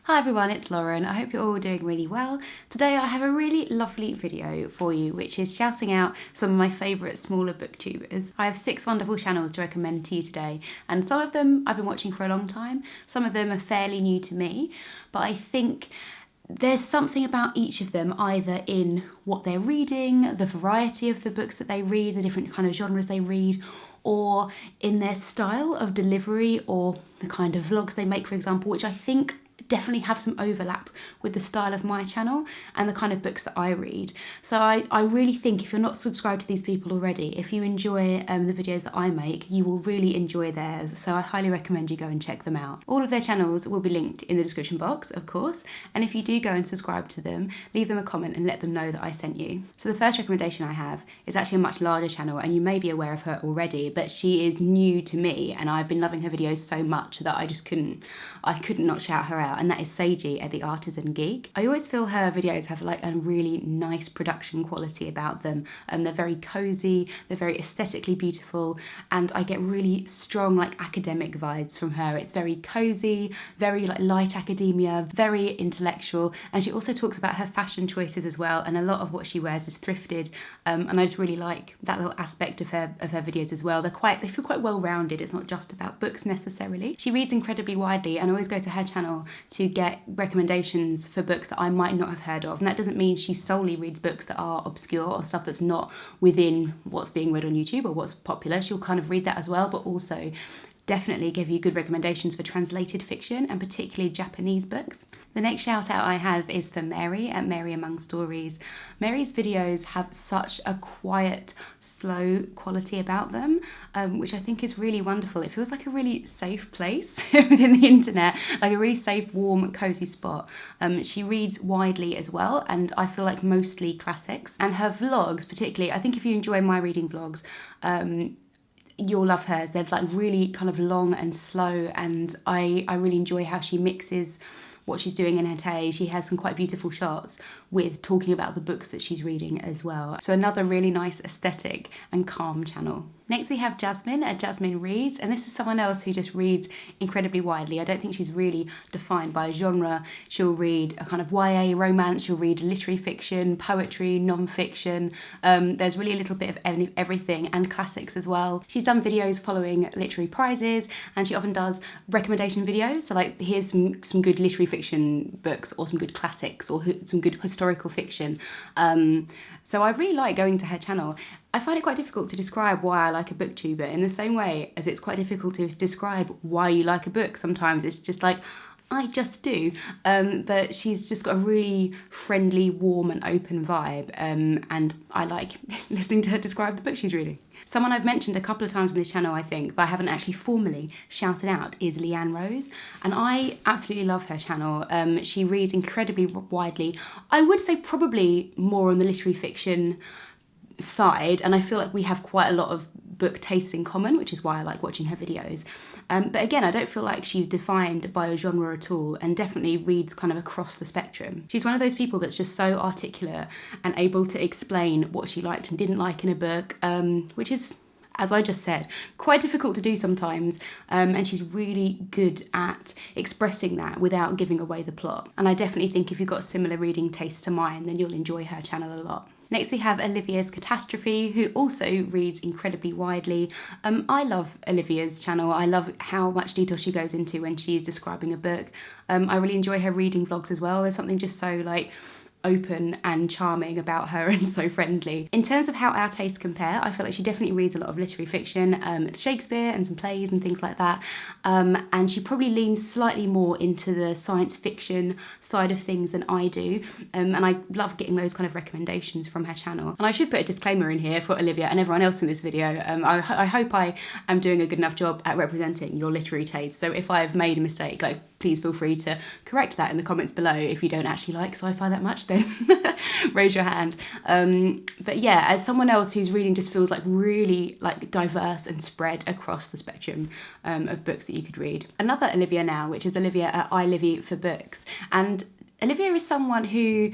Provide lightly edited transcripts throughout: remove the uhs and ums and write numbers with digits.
Hi everyone, it's Lauren. I hope you're all doing really well. Today I have a really lovely video for you which is shouting out some of my favourite smaller booktubers. I have 6 wonderful channels to recommend to you today, and some of them I've been watching for a long time, some of them are fairly new to me, but I think there's something about each of them, either in what they're reading, the variety of the books that they read, the different kind of genres they read, or in their style of delivery or the kind of vlogs they make, for example, which I think definitely have some overlap with the style of my channel and the kind of books that I read. So I really think if you're not subscribed to these people already, if you enjoy the videos that I make, you will really enjoy theirs. So I highly recommend you go and check them out. All of their channels will be linked in the description box, of course. And if you do go and subscribe to them, leave them a comment and let them know that I sent you. So the first recommendation I have is actually a much larger channel, and you may be aware of her already, but she is new to me and I've been loving her videos so much that I couldn't not shout her out. And that is Seiji at the Artisan Geek. I always feel her videos have like a really nice production quality about them. They're very cozy, they're very aesthetically beautiful, and I get really strong like academic vibes from her. It's very cozy, very like light academia, very intellectual, and she also talks about her fashion choices as well, and a lot of what she wears is thrifted, and I just really like that little aspect of her videos as well. They feel quite well rounded. It's not just about books necessarily. She reads incredibly widely, and I always go to her channel to get recommendations for books that I might not have heard of. And that doesn't mean she solely reads books that are obscure or stuff that's not within what's being read on YouTube or what's popular. She'll kind of read that as well, but also definitely give you good recommendations for translated fiction and particularly Japanese books. The next shout out I have is for Mary at Mary Among Stories. Mary's videos have such a quiet, slow quality about them, which I think is really wonderful. It feels like a really safe place within the internet, like a really safe, warm, cozy spot. She reads widely as well, and I feel like mostly classics. And her vlogs particularly, I think if you enjoy my reading vlogs, you'll love hers. They're like really kind of long and slow, and I really enjoy how she mixes what she's doing in her day. She has some quite beautiful shots with talking about the books that she's reading as well. So another really nice aesthetic and calm channel. Next we have Jasmine at Jasmine Reads, and this is someone else who just reads incredibly widely. I don't think she's really defined by a genre. She'll read a kind of YA romance, she'll read literary fiction, poetry, non-fiction. There's really a little bit of everything, and classics as well. She's done videos following literary prizes, and she often does recommendation videos. So like, here's some good literary fiction books, or some good classics, or some good historical fiction. So I really like going to her channel. I find it quite difficult to describe why I like a booktuber, in the same way as it's quite difficult to describe why you like a book. Sometimes it's just like, I just do. But she's just got a really friendly, warm and open vibe, and I like listening to her describe the book she's reading. Someone I've mentioned a couple of times on this channel, I think, but I haven't actually formally shouted out, is Leanne Rose, and I absolutely love her channel. She reads incredibly widely. I would say probably more on the literary fiction side, and I feel like we have quite a lot of book tastes in common, which is why I like watching her videos. But again, I don't feel like she's defined by a genre at all, and definitely reads kind of across the spectrum. She's one of those people that's just so articulate and able to explain what she liked and didn't like in a book, which is, as I just said, quite difficult to do sometimes, and she's really good at expressing that without giving away the plot. And I definitely think if you've got similar reading tastes to mine, then you'll enjoy her channel a lot. Next we have Olivias Catastrophe, who also reads incredibly widely. I love Olivia's channel. I love how much detail she goes into when she's describing a book. I really enjoy her reading vlogs as well. There's something just so like open and charming about her, and so friendly. In terms of how our tastes compare, I feel like she definitely reads a lot of literary fiction, Shakespeare and some plays and things like that, and she probably leans slightly more into the science fiction side of things than I do, and I love getting those kind of recommendations from her channel. And I should put a disclaimer in here for Olivia and everyone else in this video. I hope I am doing a good enough job at representing your literary taste, so if I've made a mistake, like, please feel free to correct that in the comments below. If you don't actually like sci-fi that much, then raise your hand. But yeah, as someone else whose reading just feels like really like diverse and spread across the spectrum of books that you could read. Another Olivia now, which is Olivia at Livi for books. And Olivia is someone who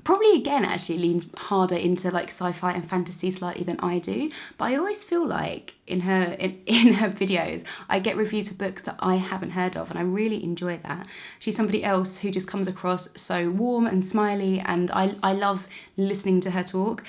probably again actually leans harder into like sci-fi and fantasy slightly than I do, but I always feel like in her videos I get reviews for books that I haven't heard of, and I really enjoy that. She's somebody else who just comes across so warm and smiley, and I love listening to her talk.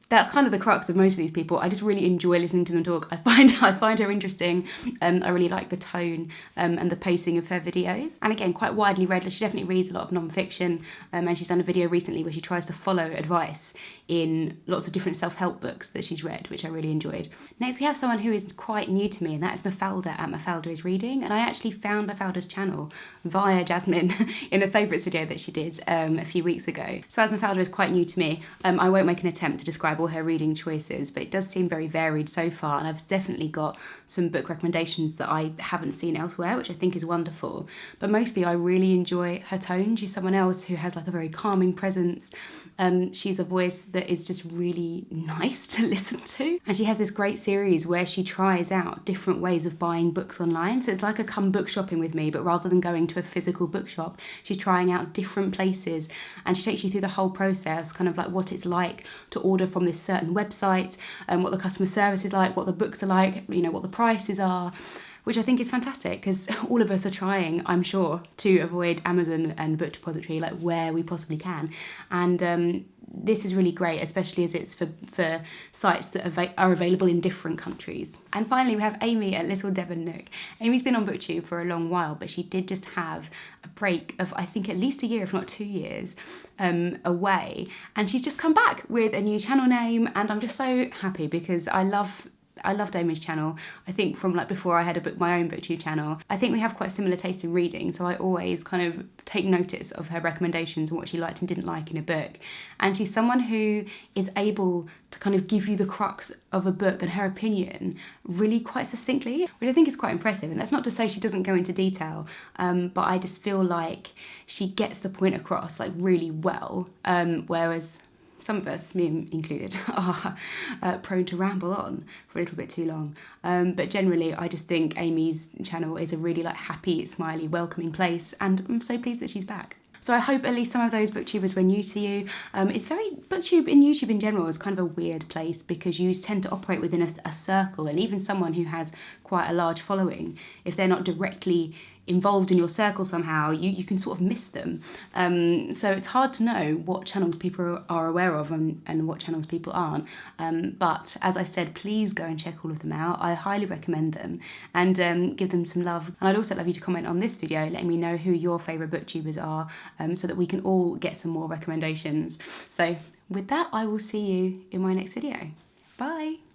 That's kind of the crux of most of these people. I just really enjoy listening to them talk. I find her interesting. I really like the tone and the pacing of her videos. And again, quite widely read. She definitely reads a lot of non-fiction, and she's done a video recently where she tries to follow advice in lots of different self-help books that she's read, which I really enjoyed. Next, we have someone who is quite new to me, and that is Mifalda at Mifaldos Reading. And I actually found Mifalda's channel via Jasmine in a favourites video that she did a few weeks ago. So as Mifalda is quite new to me, I won't make an attempt to describe all her reading choices, but it does seem very varied so far, and I've definitely got some book recommendations that I haven't seen elsewhere, which I think is wonderful. But mostly I really enjoy her tone. She's someone else who has like a very calming presence. She's a voice that is just really nice to listen to, and she has this great series where she tries out different ways of buying books online. So it's like a come book shopping with me, but rather than going to a physical bookshop, she's trying out different places, and she takes you through the whole process, kind of like what it's like to order from this certain website, and what the customer service is like, what the books are like, you know, what the prices are, which I think is fantastic, because all of us are trying, I'm sure, to avoid Amazon and Book Depository like where we possibly can. And this is really great, especially as it's for sites that are available in different countries. And finally, we have Amy at Little Devon Nook. Amy's been on BookTube for a long while, but she did just have a break of, I think, at least a year, if not 2 years, away. And she's just come back with a new channel name, and I'm just so happy because I loved Amy's channel. I think from like before I had my own BookTube channel. I think we have quite similar tastes in reading, so I always kind of take notice of her recommendations and what she liked and didn't like in a book. And she's someone who is able to kind of give you the crux of a book and her opinion really quite succinctly, which I think is quite impressive. And that's not to say she doesn't go into detail, but I just feel like she gets the point across like really well, whereas some of us, me included, are prone to ramble on for a little bit too long. But generally, I just think Amy's channel is a really like happy, smiley, welcoming place, and I'm so pleased that she's back. So I hope at least some of those booktubers were new to you. It's very, booktube in YouTube in general is kind of a weird place because you tend to operate within a circle, and even someone who has quite a large following, if they're not directly involved in your circle somehow, you can sort of miss them. So it's hard to know what channels people are aware of and what channels people aren't. But as I said, please go and check all of them out. I highly recommend them, and give them some love. And I'd also love you to comment on this video letting me know who your favourite booktubers are, so that we can all get some more recommendations. So with that, I will see you in my next video. Bye!